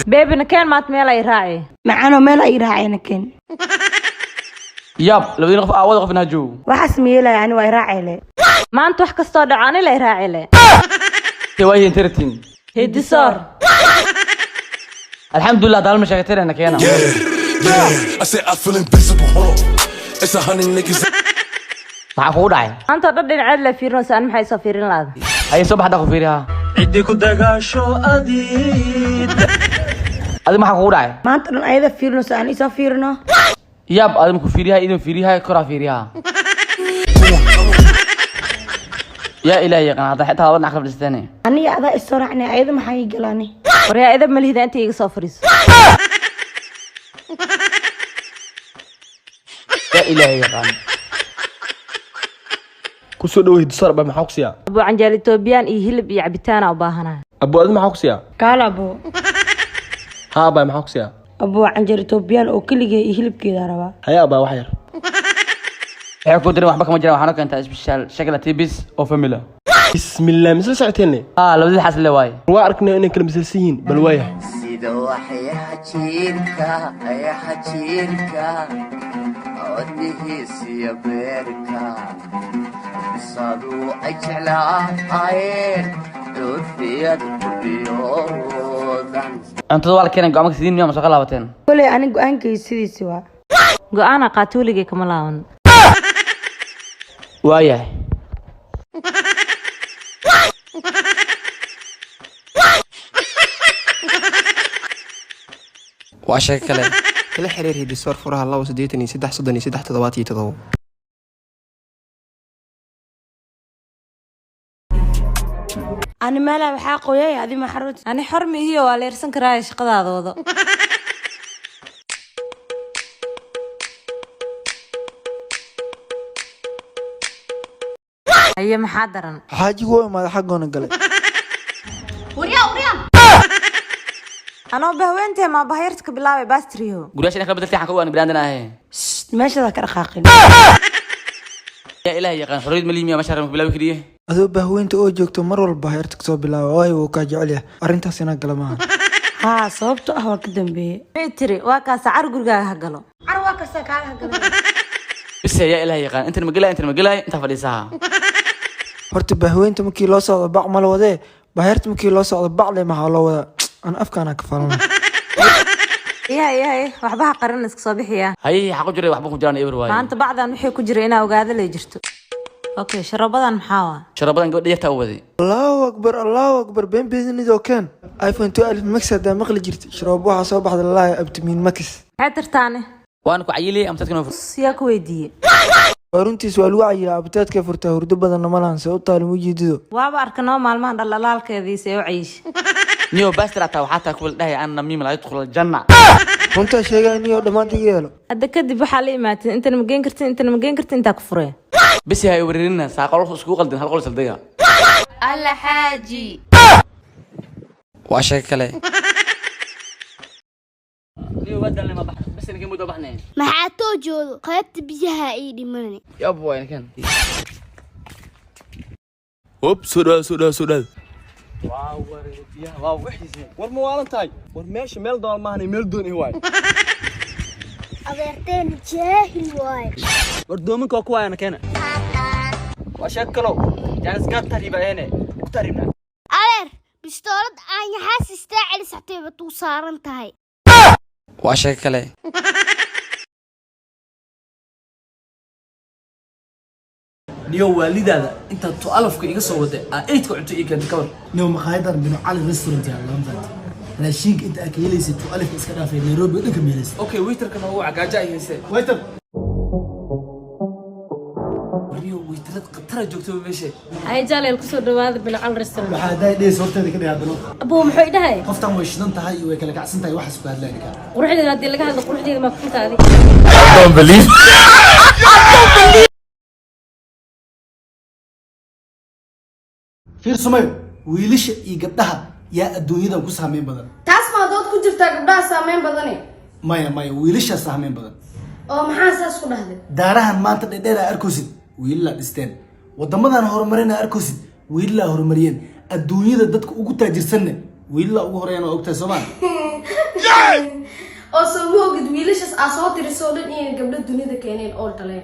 بيبي نكين مات ميلا يراعي معانا ميلا يراعي نكين ياب لو دين غف أول غف نهجو waxaas miyela yani waa iraaci le ما أنت wax kastoo dhacaani la iraaci le تواجه انترتين هدي صار الحمد لله دال مشاكتين أنا كيانا I said I feel invincible. Hold on. It's 100 niggas. معك هو داعي أنت ضدين عدل في رنس أنا محي صفيرين لاد هاي صبح داخل فيها عدي كدقاشو أديد هذا معك هو داعي maanta dhan ayada fiirno aan isoo fiirno ياب هذا مكو فيها إذا فيها كرة فيها يا إلهي قناة حتى هذا نعرف الثاني aniga adaa isoo raacnay ayada maxay galani وريا إذا ملهي أنت يجي صفريس يا إلهي قناة kusoo dhaweyd sar ba maxaa ku siyaa أبو عنجالي توبيان يهلب يعبتان أو باهنا abuu adin maxaa ku siyaa kaala abo haa baa maxaa ku siyaa abuu canjari toobiyaan oo keligay iyo hilibkeeda rabaa hayaa baa wax yar waxay ku dirin waxba kama jiraan waxaana keentaa isbishaal shakala tibis oo famila bismillah misla socoteenne labadii xas le waaye waa arknay inay kala misalsan yihiin bal waayahay sida waxyaha jiirka wadnihiisiyo beerka bisaduu ay jeclaayeen doodfiyada kuliyoodan cuntada waa la keenay go'aamaka sidiin miyaa masoo ka laabateen koley aniga go-aankay sidiisi waa go-aana qaatuuligay kama laaban waayahay waa sheeko kale kala xiriir hiddisoor furaha 283 ani meela waxaa qoyay adi ma xarut أنا حرمي هي ولا يرسن كراي شقدا هذا أيه محاضرا xaajigu imaada xaggoona galay أنا بهوينتي ما بهيرتك بالله باستريو guryaasha inaan kala bedeltay waxaan ka ogaanay banaandana ahe meeshada ka dhaqaaqin yaa ilaahay yaqaan xorriyad ma liimiya meesha rabka bilaawi keliya adoo bahweynta oo joogto mar walba heerta kasoo bilaaba waayo wuu kaa jecel yahay arrintaas inaa gala maaha haa sababto ah waa ka dambeeyey تري واكاس عرقرقا هقلو carwaa kasta kaaga hagala bise yaa ilaahay yaqaan intan ma gelay intaa fadhiisaha horta bahweynta markii loo socdo bac ma la wadee baheerta markii loo socdo bacle maxaa loo wadaa aan afkaana ka falana إيه وحبها قرن إسك صباحية hay xaq u jiray waxba ku jiraan eber waaye ما أنت بعد أن وحي كجري أنا وقاعدة اللي جرتو أوكي شربضان محاوة sharabadan gabadha yarta u waday allahu akbar been beedinidoo keen iphone 12 max hadaa maqli jirta sharoob waxaa soo baxda lalaaya abtimiin max حتر تاني waan ku cayilay am dadkan oo سياك ويدي waa runtiis waa lagu cayilaa abitaadka furtaa hurdo badanna ma lahan see u taalin ujeedido وابا أركنو مالمان دلالك ذي سيو عيش niyo baastir ataa waxaa taa kuwal dhahay aan namiim la yadkhul janna runtaa sheegaa iniyoo dhammaanta iga yeelo هذا كدب وحالي مات أنت مجين كرتين أنت كفرين bisi hay wareerina saaqol isku qaldin hal qol saldaga alla xaaji waa sheeko kale niyo wadalna ma baxna bisi niga muddo baxnay maxaa too joodo qaybta biyaha ay dhimanay yab way kan hop sodal waa wixii war ma waalan tahay war meesha meel doon maahan meel doon i waay adeerteen jaahil waay war doominka ku waayana keena waa sheeko kalo jaanis gaar tariiba eene ku tariibna adeer bistoolad aan yaxaas istaa celisatayba tuu saaran tahay waa sheeko kale niyo waalidaada intaad to alafka iga soo waday aa eydka cunto iyo keenta kawar niyo maqaayadan binu cali restaurant yaa laga fanta raashinka inta aad ka helaysid to alafka iska dhaafay nairobi oo dhanka meelaysid okay waiterkana waa cagaaja ay haysee waiter niyo waiterad qatara joogto meesha هاي جالي الكسور دواد بالعل رستوران waxaa day dhees horteeda ka dhigaadano أبو محي دهي qoftan way shidan tahay way kala kacsan tahay waxaas ku hadlaan ka قروحي هذه اللي قاعدة قروحي ما كنت هذه don't believe fiir sumayo wiilasha iyo gabdhaha yaa adduunyada ku saameyn badan taas ma dood ku jirtaa gabdhaha saameyn badane maya wiilasha saameyn badan oo maxaa saas ku dhahday daarahan maanta dhedheer aa arkoosid wiilala dhisteen wadamadan horumarina arkoosid wiilala horumariyeen adduunyada dadka ugu taajirsanne wiilala ugu horeeyana waa ogtahay Soomaali oo soo moogid wiilashaas aa soo tirisoo dhan iyo gabdho dunida keeneen oo dhaleen